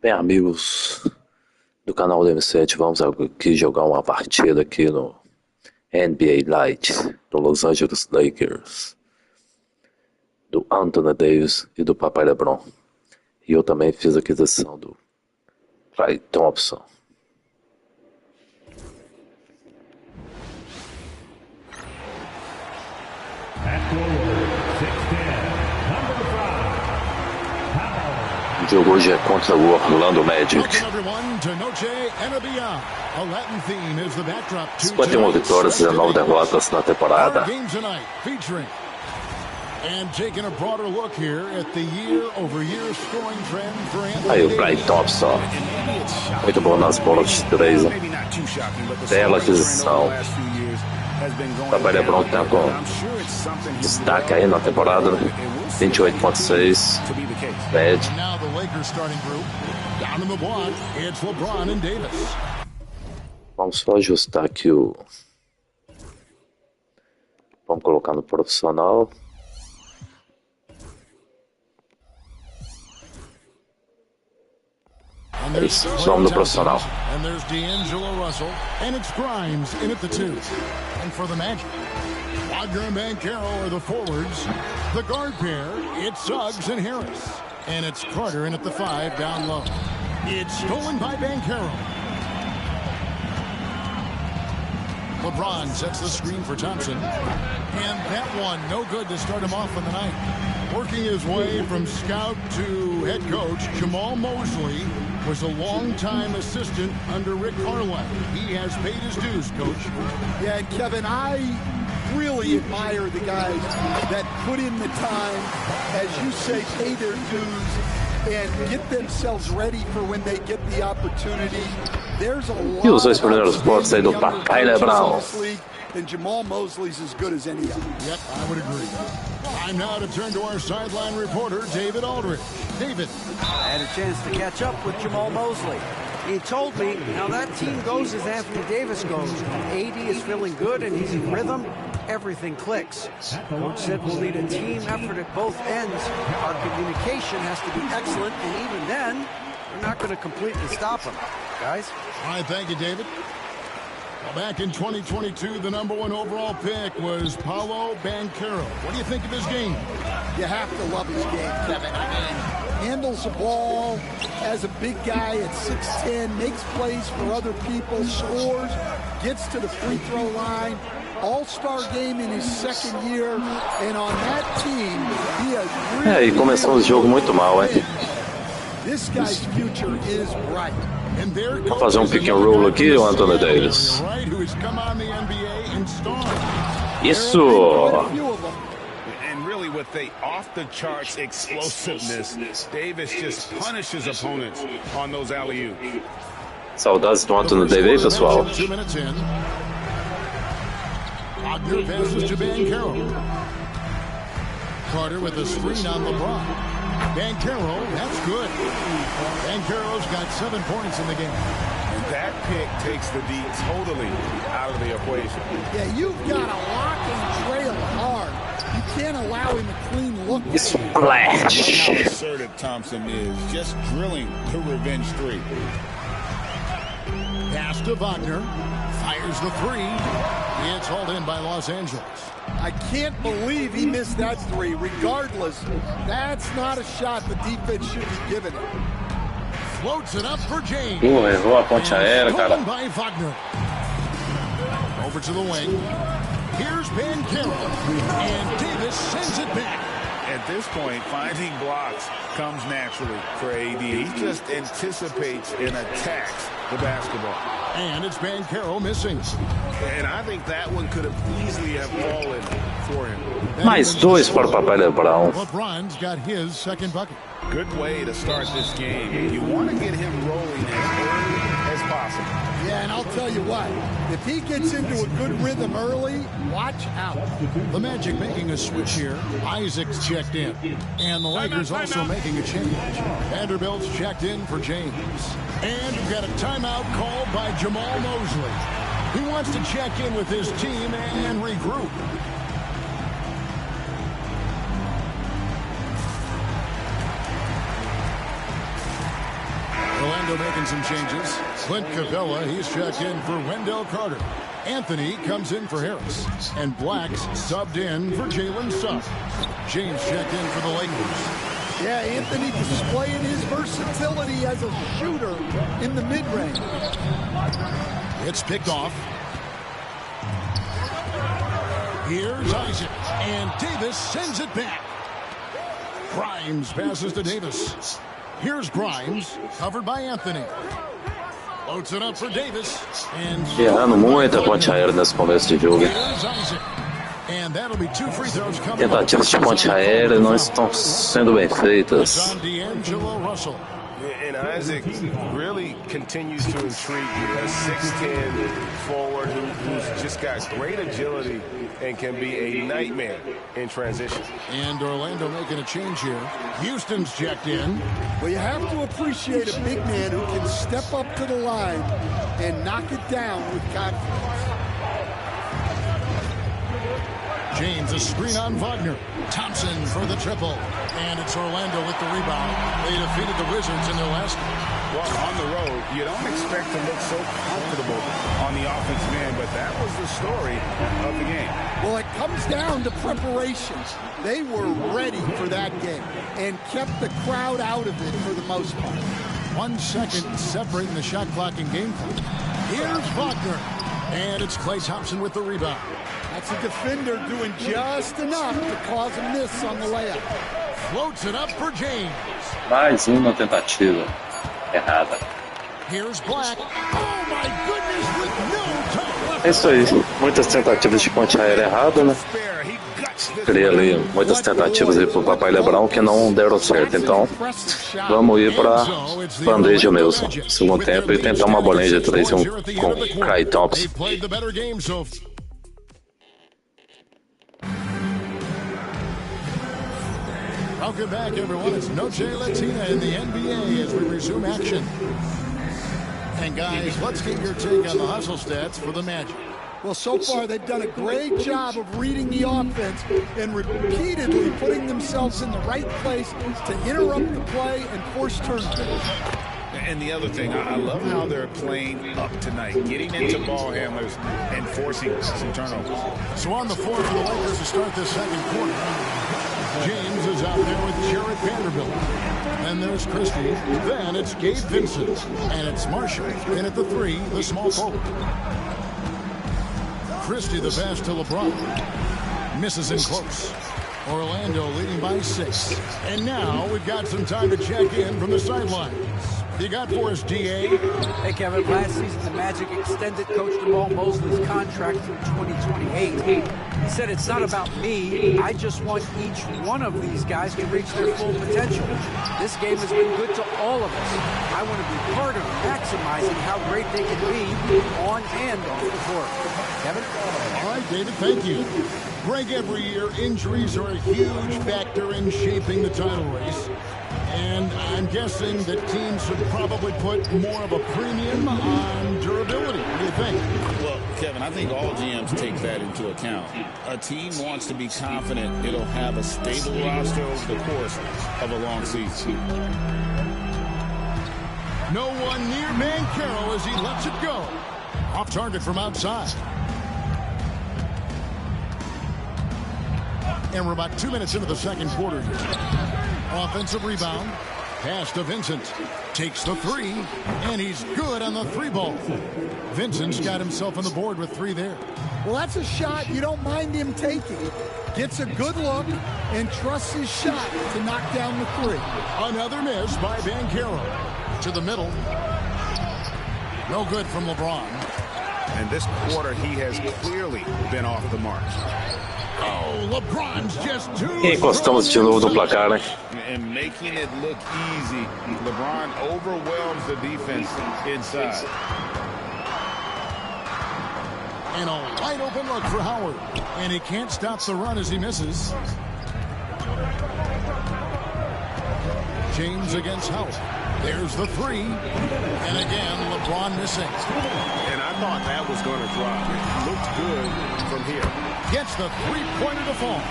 Bem, amigos do canal do M7, vamos aqui jogar uma partida aqui no NBA Lite do Los Angeles Lakers, do Anthony Davis e do Papai LeBron. E eu também fiz a aquisição do Clay Thompson. O jogo hoje é contra o Orlando Magic. 51 vitórias e 19 derrotas na temporada. Aí o Clay Thompson, muito bom nas bolas de 3. Bela aquisição. Papai LeBron tá com destaque aí na temporada, 28.6. Bad. Vamos só ajustar aqui o... Vamos colocar no profissional. É isso, vamos no profissional. Wagner and Banchero are the forwards. The guard pair, it's Suggs and Harris. And it's Carter in at the 5 down low. It's stolen by Banchero. LeBron sets the screen for Thompson. And that one, no good to start him off on the night. Working his way from scout to head coach, Jamal Mosley was a long-time assistant under Rick Carlisle. He has paid his dues, Coach. Yeah, and Kevin, I really admire the guys that put in the time, as you say, pay their dues and get themselves ready for when they get the opportunity. There's a lot. E os dois primeiros pontos aí do Papai LeBron. And Jamal Mosley's as good as any of them. Yep, I would agree. Time now to turn to our sideline reporter, David Aldridge. David. I had a chance to catch up with Jamal Mosley. He told me how that team goes as Anthony Davis goes. AD is feeling good and he's in rhythm. Everything clicks. Coach said we'll need a team effort at both ends. Our communication has to be excellent, and even then, we're not going to completely stop him. Guys? All right, thank you, David. Well, back in 2022, the #1 overall pick was Paolo Banchero. What do you think of his game? You have to love his game, Kevin. I mean, handles the ball as a big guy at 6'10", makes plays for other people, scores, gets to the free throw line. All-Star game in his second year, and on that team, he has really... E começou o jogo muito mal, hein? This guy's future is bright. Vou fazer um pick and roll aqui, o Anthony Davis. Isso! And really with the off-the-charts explosiveness, Davis just punishes opponents on those alley-oops. Saudades do Anthony Davis, pessoal. Wagner passes to Banchero. Carter with a screen on LeBron. Banchero, that's good. Banchero's got 7 points in the game. And that pick takes the D totally out of the equation. Yeah, you've got to lock and trail hard. You can't allow him a clean look. Splash! How assertive Thompson is, just drilling the revenge three. Pass to Wagner. Fires the 3. It's hauled in by Los Angeles. I can't believe he missed that 3. Regardless, that's not a shot the defense should be giving him. Floats it up for James. Errou a ponte aérea, cara. By Wagner. Over to the wing. Here's Banchero. And Davis sends it back. At this point, finding blocks comes naturally for AD. He just anticipates and attacks the basketball. And it's Banchero missing. And I think that one could have easily have fallen for him. Mais 2 para o Papai LeBron. LeBron's got his second bucket. Good way to start this game. You want to get him rolling as early as possible. Yeah, and I'll tell you what, if he gets into a good rhythm early, watch out. The Magic making a switch here. Isaac's checked in. And the Lakers also making a change. Vanderbilt's checked in for James. And we've got a timeout called by Jamal Mosley. He wants to check in with his team and regroup. Orlando making some changes. Clint Capella, he's checked in for Wendell Carter. Anthony comes in for Harris. And Black's subbed in for Jalen Suggs. James checked in for the Lakers. Yeah, Anthony displaying his versatility as a shooter in the mid-range. It's picked off. Here's Isaac. And Davis sends it back. Grimes passes to Davis. Here's Grimes, covered by Anthony. Loads it up for Davis. And Errando muita ponte aérea nesse começo de jogo. here's Isaac. And that'll be 2 free throws coming up. Tentativas de ponte aérea não estão sendo bem It's feitas. on D'Angelo Russell. And Isaac really continues to intrigue you. A 6'10 forward who's just got great agility and can be a nightmare in transition. And Orlando making a change here. Houston's checked in. Well, you have to appreciate a big man who can step up to the line and knock it down with confidence. James, a screen on Wagner. Thompson for the triple. And it's Orlando with the rebound. They defeated the Wizards in their last game. Well, on the road, you don't expect to look so comfortable on the offensive end, but that was the story of the game. Well, it comes down to preparation. They were ready for that game and kept the crowd out of it for the most part. 1 second separating the shot clock and game clock. Here's Wagner. And it's Klay Thompson with the rebound. That's a defender doing just enough to cause a miss on the layup. Floats it up for James. Mais uma tentativa errada. Here's Black. Oh, my goodness, with no time left. É isso aí. Muitas tentativas de ponte aérea errada, né? Spare, he guts this Criei ali muitas tentativas aí pro Papai Lebrão que não deram certo. Então, vamos ir pra bandeja mesmo. Segundo tempo e tentar uma bolinha de 3 com Klay Thompson. They played the better game, so welcome back, everyone. It's Noche Latina in the NBA as we resume action. And guys, let's get your take on the hustle stats for the Magic. Well, so far they've done a great job of reading the offense and repeatedly putting themselves in the right place to interrupt the play and force turnovers. And the other thing, I love how they're playing up tonight, getting into ball handlers and forcing some turnovers. So on the floor for the Lakers to start this second quarter. James is out there with Jarrett Vanderbilt. Then there's Christie. Then it's Gabe Vincent. And it's Marshall. And at the 3, the small forward. Christie the pass to LeBron. Misses in close. Orlando leading by 6. And now we've got some time to check in from the sidelines. You got for us, DA? Hey, Kevin, last season the Magic extended Coach Jamal Mosley's contract through 2028. He said, it's not about me. I just want each one of these guys to reach their full potential. This game has been good to all of us. I want to be part of maximizing how great they can be on and off the court. Kevin? All right, David, thank you. Greg, every year, injuries are a huge factor in shaping the title race. And I'm guessing that teams should probably put more of a premium on durability. What do you think? Well, Kevin, I think all GMs take that into account. A team wants to be confident it'll have a stable roster over the course of a long season. No one near Banchero as he lets it go. Off target from outside. And we're about 2 minutes into the second quarter here. Offensive rebound. Pass to Vincent. Takes the 3. And he's good on the 3-ball. Vincent's got himself on the board with 3 there. Well, that's a shot you don't mind him taking. Gets a good look and trusts his shot to knock down the 3. Another miss by Banchero. To the middle. No good from LeBron. And this quarter, he has clearly been off the mark. Oh, LeBron's just too E encostamos de novo no placar, né? And making it look easy, LeBron overwhelms the defense inside. And a wide open look for Howard. And he can't stop the run as he misses. James against Howard. There's the 3. And again, LeBron missing. And I thought that was going to drop. It looked good from here. Gets the 3-pointer to fall.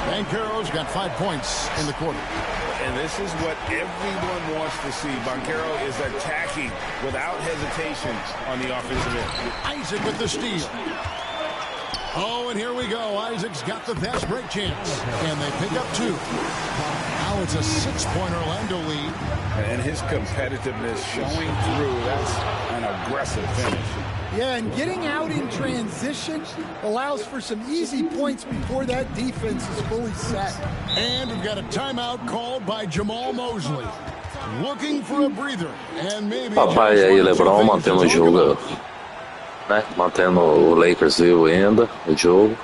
Banchero's got 5 points in the quarter. And this is what everyone wants to see. Banchero is attacking without hesitation on the offensive end. Isaac with the steal. Oh, and here we go. Isaac's got the fast break chance. And they pick up 2. Now it's a 6-point Orlando lead. And his competitiveness showing through. That's an aggressive finish. Yeah, and getting out in transition allows for some easy points before that defense is fully set. And we've got a timeout called by Jamal Mosley. Looking for a breather. And maybe Papai aí, LeBron mantendo o jogo, né? Mantendo o Lakers vivo ainda, o jogo.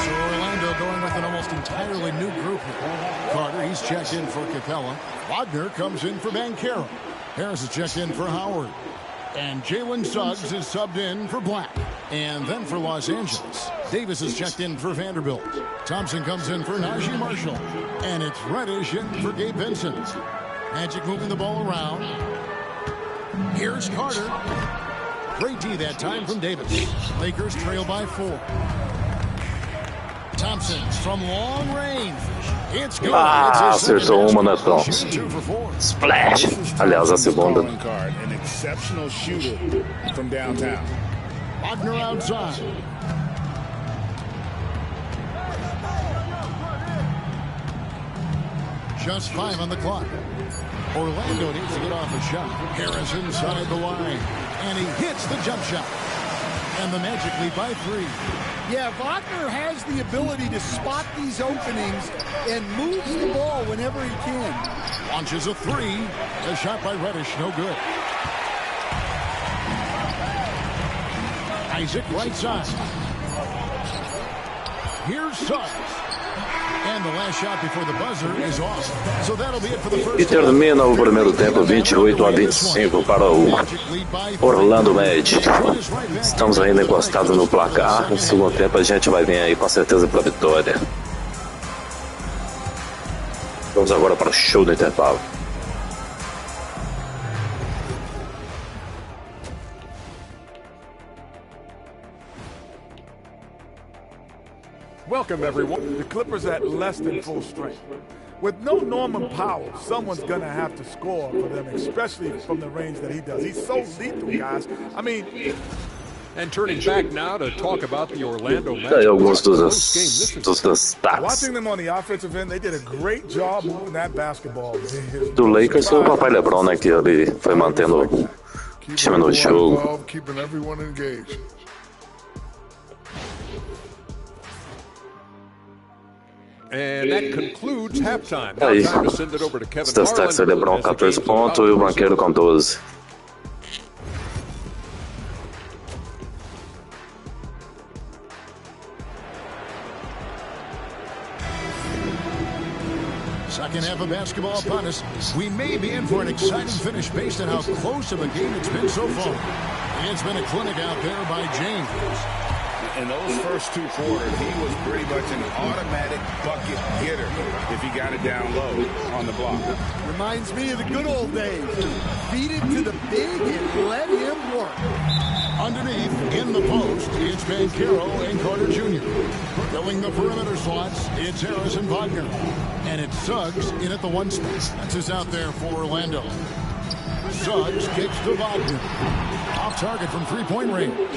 So Orlando going with an almost entirely new group here. Carter, he's checked in for Capella. Wagner comes in for Banchero. Harris is checked in for Howard. And Jalen Suggs is subbed in for Black. And then for Los Angeles, Davis is checked in for Vanderbilt. Thompson comes in for Najee Marshall. And it's Reddish in for Gabe Vincent. Magic moving the ball around. Here's Carter. Great D that time from Davis. Lakers trail by 4. Thompson from long range. It's good. Acertou uma, né, Thompson? Splash. Aliás, a segunda. An exceptional shooter from downtown. Wagner outside. Just 5 on the clock. Orlando needs to get off a shot. Harris inside the line. And he hits the jump shot. And the Magic lead by 3. Yeah, Wagner has the ability to spot these openings and moves the ball whenever he can. Launches a 3. The shot by Reddish, no good. Isaac right side. Here's Suggs. And the last shot before the buzzer is off. So that'll be it for the first. E termina o primeiro tempo 28-25 para o Orlando Magic. Estamos ainda encostados no placar. No segundo tempo a gente vai vir aí com certeza para a vitória. Vamos agora para o show do intervalo. Welcome, everyone. The Clippers at less than full strength. With no Norman Powell, someone's going to have to score for them, especially from the range that he does. He's so lethal, guys. I mean... And turning back now to talk about the Orlando Magic. Daí alguns dos destaques. Watching them on the offensive end, they did a great job moving that basketball. Do Lakers foi o papai LeBron, né, que ele foi mantendo o time no jogo. Keeping everyone engaged. And that concludes halftime. Aí, Now time to send it over to Kevin os destaques é Harlan LeBron as the 14 game's pontos about e o to Banchero com 12. Second half of basketball upon us. We may be in for an exciting finish based on how close of a game it's been so far. It's been a clinic out there by James. In those first 2 quarters, he was pretty much an automatic bucket getter if he got it down low on the block. Reminds me of the good old days. Feed it to the big and let him work. Underneath, in the post, it's Banchero and Carter Jr. Filling the perimeter slots, it's Harris and Wagner. And it's Suggs in at the 1 spot. That's who's out there for Orlando. Suggs kicks to Wagner. Off target from 3-point range.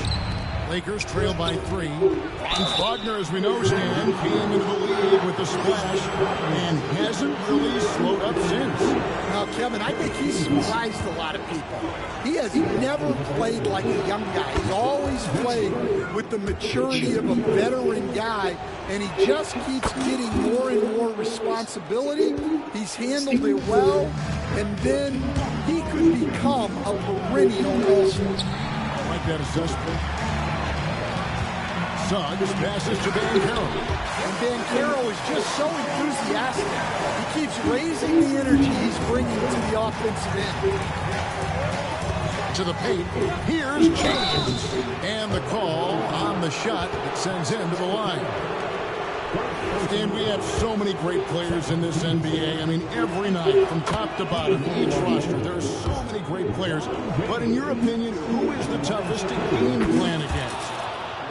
Lakers trail by 3. Franz Wagner, as we know, Stan, came into the lead with the splash and hasn't really slowed up since. Now, Kevin, I think he's surprised a lot of people. He has never played like a young guy. He's always played with the maturity of a veteran guy, and he just keeps getting more and more responsibility. He's handled it well, and then he could become a perennial all-star. I like that assessment. Suggs passes to Banchero. And Banchero is just so enthusiastic. He keeps raising the energy he's bringing to the offensive end. To the paint, here's James. And the call on the shot that sends him to the line. And we have so many great players in this NBA. I mean, every night, from top to bottom, each roster, there are so many great players. But in your opinion, who is the toughest to game plan against?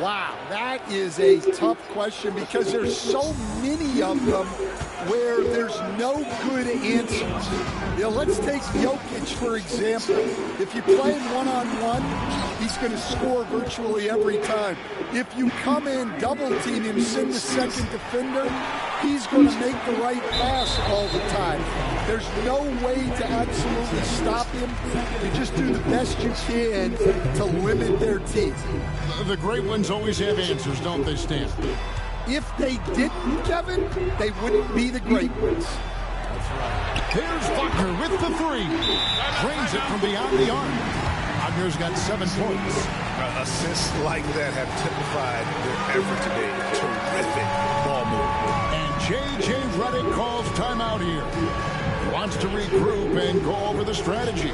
Wow, that is a tough question because there's so many of them where there's no good answers. You know, let's take Jokic, for example. If you play him one-on-one, he's going to score virtually every time. If you come in, double-team him, send the second defender, he's going to make the right pass all the time. There's no way to absolutely stop him. You just do the best you can to limit their team. The great ones always have answers, don't they, Stan? If they didn't, Kevin, they wouldn't be the great ones. That's right. Here's Buckner with the three. Drains it from beyond the arc. Buckner's got 7 points. Assists like that have typified their effort today. Terrific ball movement. And J.J. Redick calls timeout here. He wants to regroup and go over the strategy.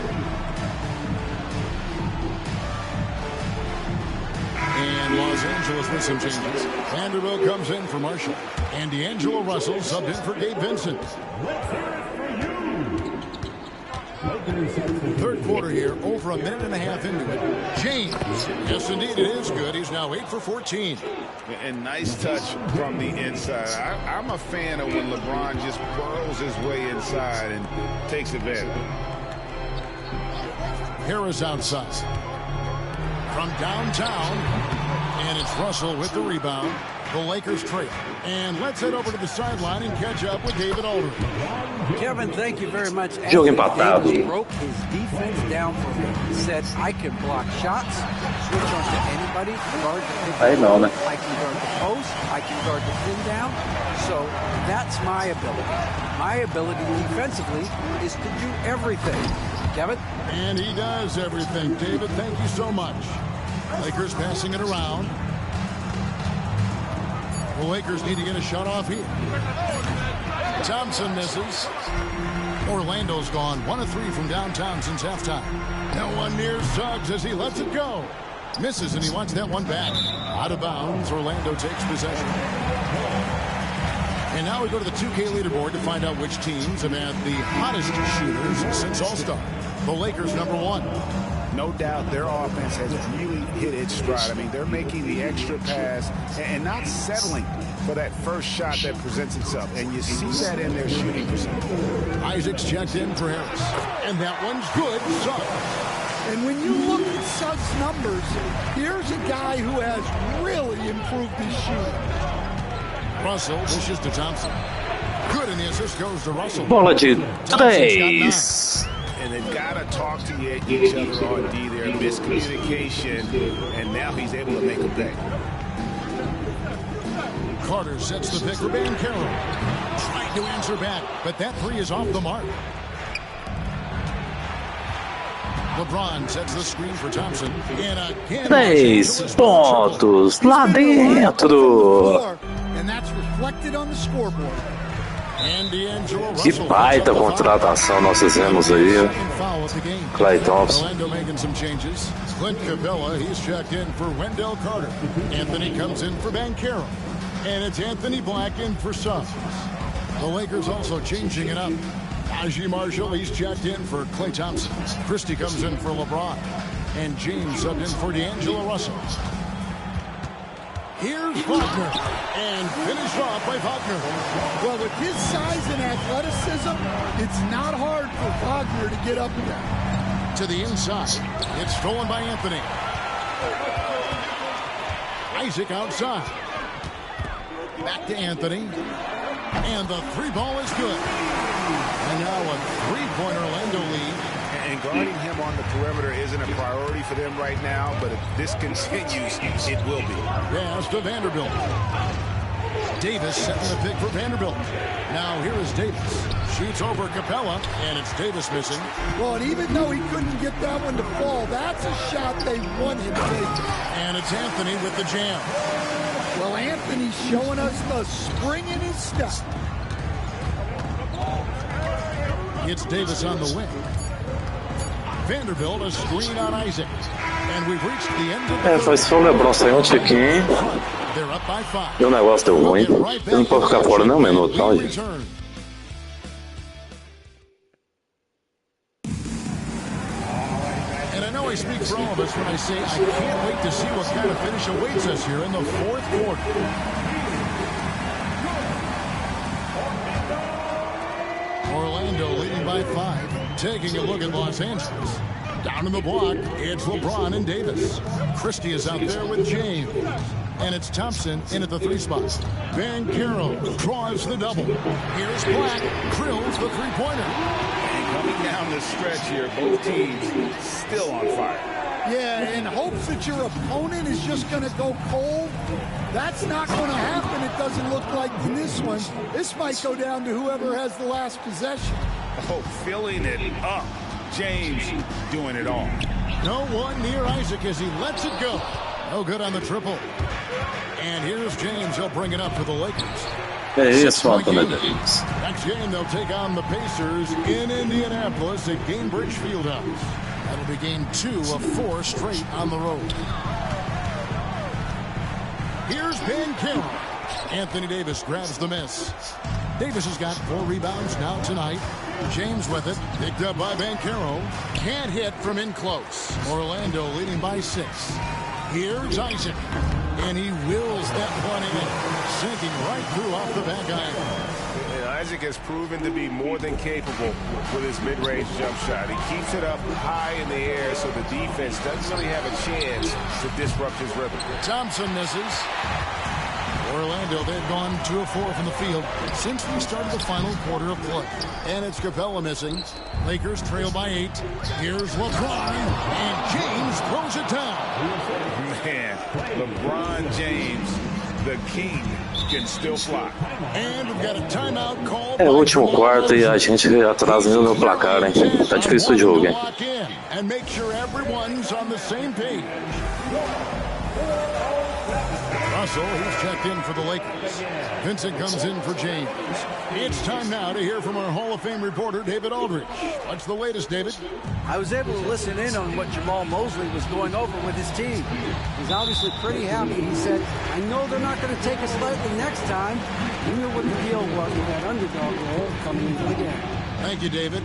And Los Angeles with some changes. Vanderbilt comes in for Marshall. And D'Angelo Russell subbed in for Gabe Vincent. Third quarter here, over a minute and a half into it. James. Yes, indeed, it is good. He's now 8 for 14. And nice touch from the inside. I'm a fan of when LeBron just burrows his way inside and takes advantage. Harris outside. From downtown, and it's Russell with the rebound. The Lakers trail. And let's head over to the sideline and catch up with David Aldridge. Kevin, thank you very much. Jogo Anthony empatado. Davis broke his defense down for me. He said, I can block shots, switch on to anybody, guard the pick and roll. I can guard the post, I can guard the pin down. So that's my ability. My ability defensively is to do everything. Kevin? And he does everything. David, thank you so much. Lakers passing it around. The Lakers need to get a shot off here. Thompson misses. Orlando's gone 1 of 3 from downtown since halftime. No one near Suggs as he lets it go. Misses, and he wants that one back. Out of bounds, Orlando takes possession. And now we go to the 2K leaderboard to find out which teams have had the hottest shooters since All-Star. The Lakers, number 1. No doubt their offense has really hit its stride. I mean, they're making the extra pass and not settling for that first shot that presents itself. And you see that in their shooting percentage. Isaac's checked in for Harris. And that one's good. Suggs. And when you look at Suggs' numbers, here's a guy who has really improved his shooting. Russell dishes to Thompson. Good, and the assist goes to Russell. Bola de 3. And they've got to talk to each other on D there. Miscommunication, and now he's able to make a play. Carter sets the pick for Banchero. Trying to answer back, but that 3 is off the mark. LeBron sets the screen for Thompson. And again, 3 pontos lá dentro. And that's reflected on the scoreboard. Que baita contratação nós fizemos aí. Klay Thompson. Orlando making some changes. Clint Capella, he's checked in for Wendell Carter. Anthony comes in for Banchero. And it's Anthony Black in for Suggs. The Lakers also changing it up. Najee Marshall, he's checked in for Klay Thompson. Christie comes in for LeBron. And James subbed in for D'Angelo Russell. Here's Wagner, and finished off by Wagner. Well, with his size and athleticism, it's not hard for Wagner to get up there. To the inside, it's stolen by Anthony. Isaac outside. Back to Anthony, and the 3-ball is good. And now a 3-point Orlando lead. And guarding him on the perimeter isn't a priority for them right now, but if this continues, it will be. Pass to Vanderbilt. Davis setting the pick for Vanderbilt. Now here is Davis. Shoots over Capella, and it's Davis missing. Well, and even though he couldn't get that one to fall, that's a shot they want him to take. And it's Anthony with the jam. Well, Anthony's showing us the spring in his step. It's Davis on the wing. Vanderbilt, a screen on Isaac. And we've reached the end of the Foi só o LeBron sair um tiquinho. They're up by 5. E o negócio deu ruim. Eu não posso ficar fora nem um minuto, não, gente. And I know I speak for all of us when I say I can't wait to see what kind of finish awaits us here in the fourth quarter. Orlando leading by 5. Taking a look at Los Angeles. Down in the block, it's LeBron and Davis. Christie is out there with James. And it's Thompson in at the 3 spot. Banchero draws the double. Here's Black, drills the three-pointer. And coming down the stretch here, both teams still on fire. Yeah, in hopes that your opponent is just going to go cold. That's not going to happen, it doesn't look like in this one. This might go down to whoever has the last possession. Oh, filling it up. James doing it all. No one near Isaac as he lets it go. No good on the triple. And here's James. He'll bring it up for the Lakers. É isso, Anthony Davis. Next game, they'll take on the Pacers in Indianapolis at Gainbridge Fieldhouse. That'll be game 2 of 4 straight on the road. Here's Banchero. Anthony Davis grabs the miss. Davis has got 4 rebounds now tonight. James with it. Picked up by Banchero. Can't hit from in close. Orlando leading by 6. Here's Isaac. And he wills that one in. Sinking right through off the back iron. And Isaac has proven to be more than capable with his mid-range jump shot. He keeps it up high in the air so the defense doesn't really have a chance to disrupt his rhythm. Thompson misses. Orlando, they've gone 2 of 4 from the field since we started the final quarter of play. And it's Capella missing. Lakers trail by 8. Here's LeBron, and James throws it down. Man, LeBron James, the king, can still fly. And we've got a timeout call. É o último quarto e a gente atrasando no placar, hein? Tá difícil o jogo, hein? And make sure everyone's on the same page. Russell, he's checked in for the Lakers. Vincent comes in for James. It's time now to hear from our Hall of Fame reporter, David Aldridge. What's the latest, David? I was able to listen in on what Jamal Mosley was going over with his team. He's obviously pretty happy. He said, I know they're not going to take us lightly next time. He knew what the deal was with that underdog role coming into the game. Thank you, David.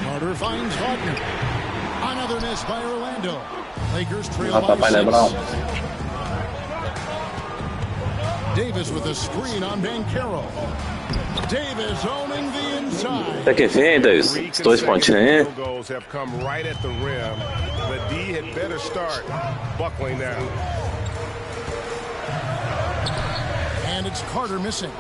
Carter finds Wagner. Another miss by Orlando. Lakers trail by 6. Davis with a screen on Banchero. Davis owning the inside. Até que vem, Davis. Os 2 pontinhos aí. Goals have come right at the rim. The D had better start buckling down. And it's Carter missing.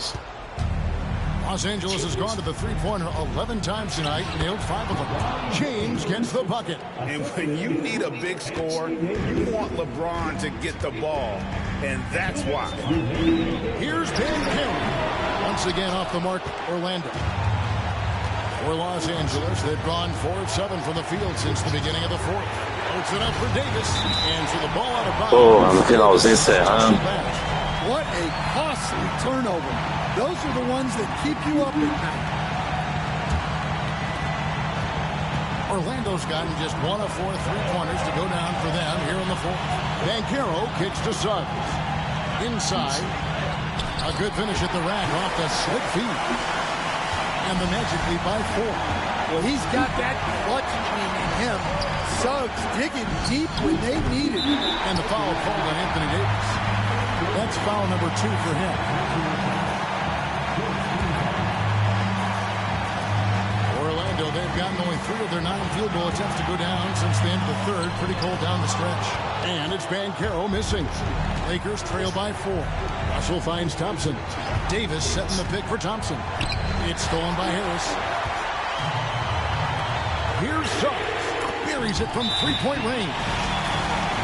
Los Angeles has gone to the three-pointer 11 times tonight, nailed 5 of them. James gets the bucket. And when you need a big score, you want LeBron to get the ball. And that's why. Here's Banchero. Once again off the mark, Orlando. For Los Angeles, they've gone 4 of 7 from the field since the beginning of the 4th. Puts it up for Davis. And for the ball out of bounds. Porra, no finalzinho encerrando. What a costly turnover. Those are the ones that keep you up at night. Orlando's gotten just 1 of 4 three-pointers to go down for them here in the 4th. Banchero kicks to Suggs. Inside. A good finish at the rack off the slick feet. And the Magic lead by 4. Well, he's got that clutch gene in him. Suggs digging deep when they need it. And the foul called on Anthony Davis. That's foul number 2 for him. Orlando, they've gotten only 3 of their 9 field goal attempts to go down since the end of the 3rd. Pretty cold down the stretch. And it's Banchero missing. Lakers trail by 4. Russell finds Thompson. Davis setting the pick for Thompson. It's stolen by Harris. Here's Suggs. Buries it from 3-point range.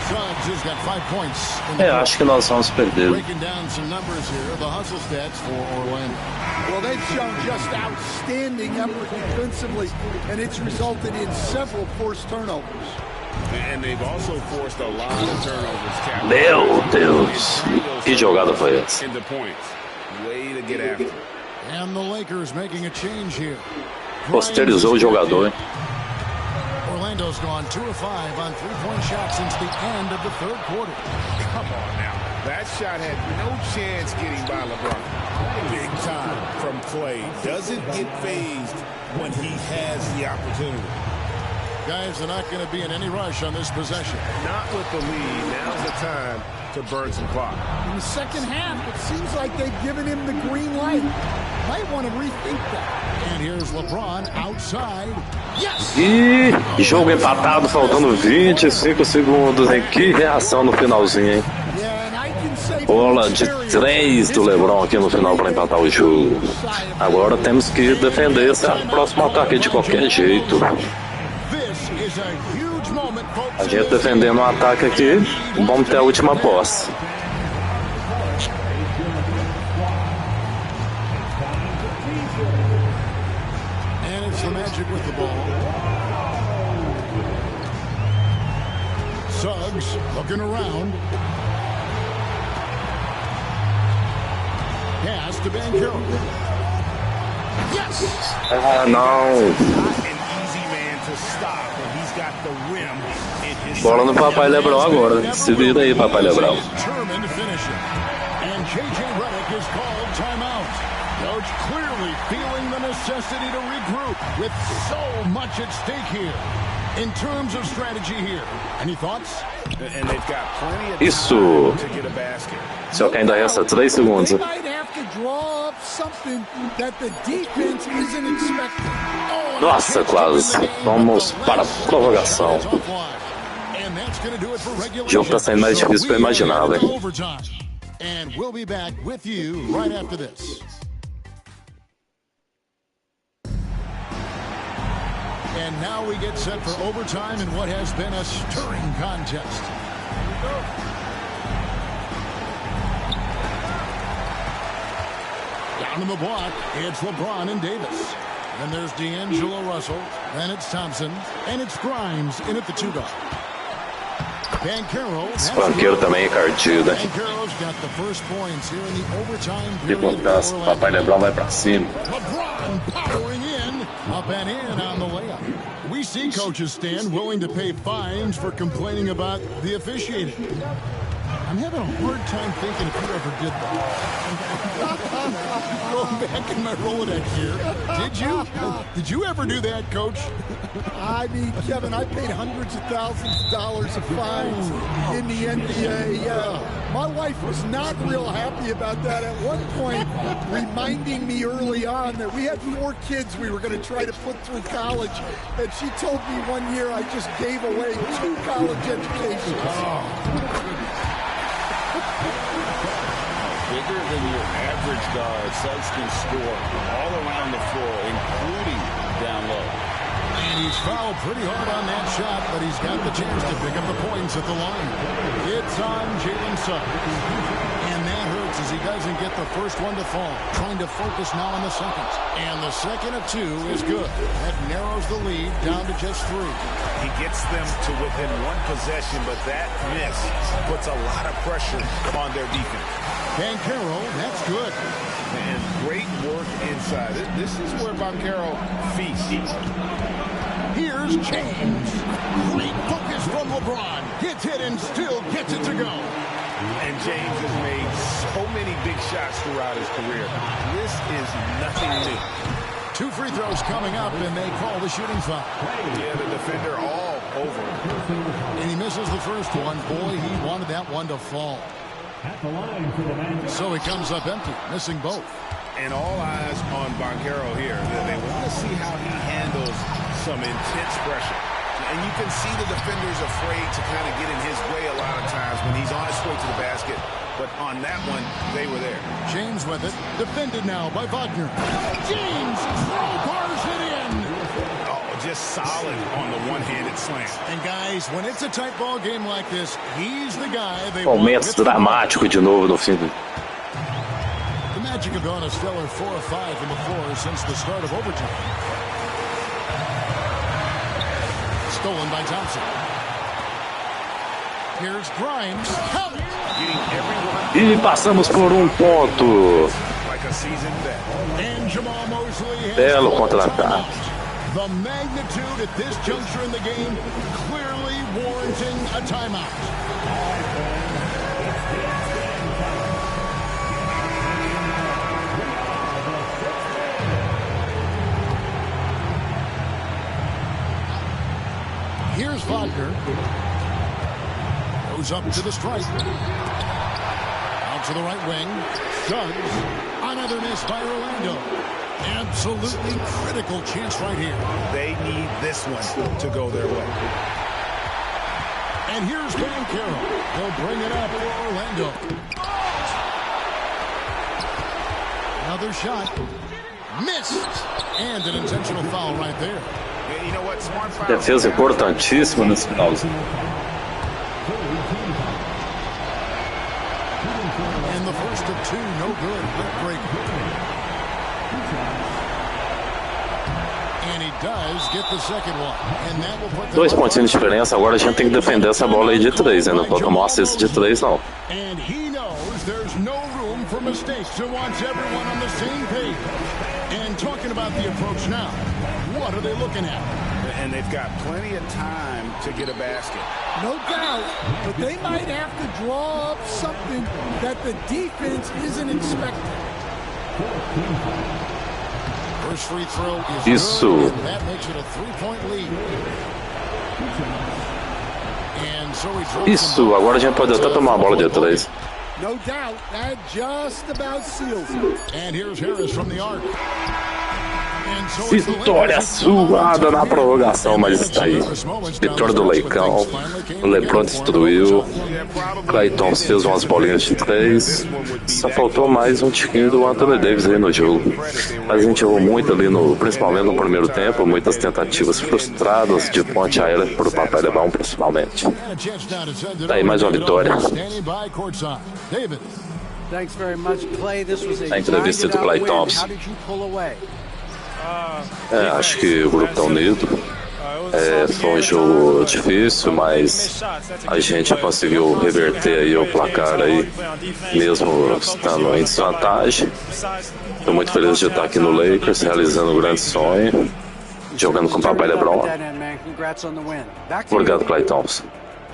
Suggs has got 5 points. Acho que nós vamos perder. Breaking down some numbers here, the hustle stats for Orlando. Well, they've shown just outstanding effort defensively, and it's resulted in several forced turnovers. And they've also forced a lot of turnovers. Meu Deus. Que jogada foi essa? Into points. Way to get after. And the Lakers making a change here. Posterizou o jogador, hein? Orlando's gone 2 of 5 on 3-point shots since the end of the 3rd quarter. Come on now. That shot had no chance getting by LeBron. Big time from Clay. Doesn't get phased when he has the opportunity. guys are not going to be in any rush on this possession. Not with the lead. Now's the time to burn some clock. In the second half, it seems like they've given him the green light. Might want to rethink that. And here's LeBron outside. Yes! E jogo empatado, faltando 25 segundos, hein? Que reação no finalzinho, hein? Bola de 3 do LeBron aqui no final para empatar o jogo. Agora temos que defender esse próximo ataque de qualquer jeito. A gente defendendo o ataque aqui, vamos ter a última posse. And it's the Magic with the ball. Suggs looking around. Pass to Banchero. Yes! Ah, não. Bola no Papai Lebrão agora. Se vira aí, Papai Lebrão. And J.J. Redick is called timeout. Coach clearly feeling the necessity to regroup with so much at stake here. In terms of strategy here, any thoughts? And they've got plenty of Isso. time to get a basket. Só que ainda resta 3 segundos. They might have to draw up something that the defense isn't expecting. Nossa, quase. Vamos para a prorrogação. O jogo está sendo mais difícil que eu imaginava, hein? And we'll be back with you right after this. And now we get set for overtime in what has been a stirring contest. Down in the block, it's LeBron and Davis. Then there's D'Angelo Russell. Then it's Thompson. And it's Grimes in at the 2 guard. Esse banqueiro também é cardido, hein? De confiança, o Papai Lebrão vai pra cima. LeBron powering in, up and in on the layup. We see coaches stand willing to pay fines for complaining about the officiating. I'm having a hard time thinking if you ever did that. Going back in my Rolodex here. Did you? Did you ever do that, Coach? I mean, Kevin, I paid hundreds of thousands of dollars of fines in the NBA. My wife was not real happy about that at one point, reminding me early on that we had 4 kids we were going to try to put through college. And she told me one year I just gave away 2 college educations. Bigger than your average guard, Suggs can score all around the floor, including down low. And he's fouled pretty hard on that shot, but he's got the chance to pick up the points at the line. It's on Jalen Suggs. And that hurts as he doesn't get the first one to fall. Trying to focus now on the second. And the second of 2 is good. That narrows the lead down to just 3. He gets them to within 1 possession, but that miss puts a lot of pressure on their defense. Banchero, that's good. And great work inside. This is where Banchero feasts. Here's James. Great focus from LeBron. Gets hit and still gets it to go. And James has made so many big shots throughout his career. This is nothing new. 2 free throws coming up, and they call the shooting foul. Yeah, the defender all over. And he misses the first one. Boy, he wanted that one to fall. So he comes up empty, missing both. And all eyes on Banchero here. They want to see how he handles some intense pressure. And you can see the defender's afraid to kind of get in his way a lot of times when he's on his way to the basket. But on that one, they were there. James with it. Defended now by Wagner. James bars it in. Oh, just solid on the one-handed slam. And guys, when it's a tight ball game like this, he's the guy they Momentos dramático de novo no fim do... The Magic have gone a stellar 4 of 5 from the floor since the start of overtime. Stolen by Thompson. Here's Grimes. E passamos por 1 ponto. Belo contra-ataque. The magnitude at this juncture in the game clearly warranting a timeout. Here's Wagner. Goes up to the stripe. Out to the right wing. Suggs. Another miss by Orlando. Absolutely critical chance right here. They need this one to go their way. And here's Bancaro. He'll bring it up for Orlando. Another shot. Missed. And an intentional foul right there. You know what? Smart foul. Defesa importantíssima nesse finalzinho. And the first of two, no good. Break. And he does get the second one. And that will put the 2 pontinhos de diferença, agora a gente tem que defender essa bola aí de 3, hein? Não pode tomar assist de 3, não. And he knows there's no room for mistakes, so wants everyone on the same page. And talking about the approach now, what are they looking at? And they've got plenty of time to get a basket. No doubt, but they might have to draw up something that the defense isn't expecting. First free throw is Isso. good, and that makes it a 3-point lead. And so he drops Isso, agora a gente pode até tomar a bola de 3. No doubt, that just about seals it. And here's Harris from the arc. And so it's the Vitória Lakers. suada na prorrogação, mas está aí. Vitória do Leicão. O LeBron destruiu. Klay Thompson fez umas bolinhas de 3. Só faltou mais um tiquinho do Anthony Davis aí no jogo. Mas a gente errou muito ali, principalmente no primeiro tempo. Muitas tentativas frustradas de ponte aérea para o Papai LeBron, principalmente. Daí mais uma vitória. Thanks very much, Clay. This was a A entrevista do Klay Thompson. How did you pull away? Acho que o grupo está unido. Foi um jogo difícil, mas a gente conseguiu reverter aí o placar aí, mesmo estando em desvantagem. Estou muito feliz de estar aqui no Lakers, realizando um grande sonho, jogando com o Papai LeBron. Obrigado, Klay Thompson.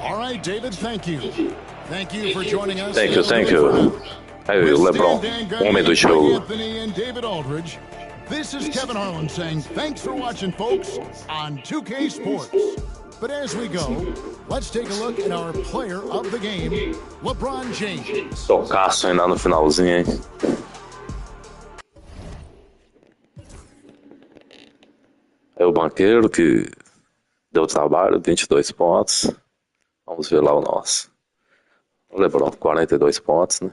All right, David, thank you. Thank you for joining us. Thank you. Aí, o LeBron, homem do jogo. Anthony and David Aldridge. This is Kevin Harlan saying thanks for watching, folks, on 2K Sports. But as we go, let's take a look at our player of the game, LeBron James. Tocaço ainda no finalzinho, hein? É o banqueiro que deu trabalho, 22 pontos. Vamos ver lá o nosso. O LeBron, 42 pontos, né?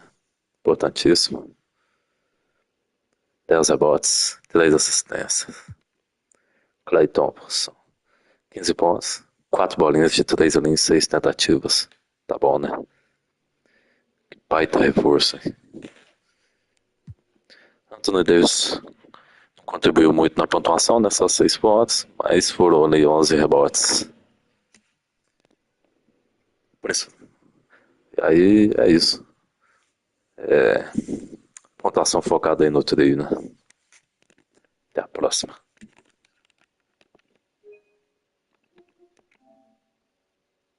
Importantíssimo. 10 rebotes, 3 assistências. Klay Thompson, 15 pontos, 4 bolinhas de 3 ali em 6 tentativas. Tá bom, né? Que baita reforço aí. Anthony Davis não contribuiu muito na pontuação, né? Só 6 pontos, mas foram ali 11 rebotes. E aí é isso. Pontuação focada aí no trio, né? Até a próxima.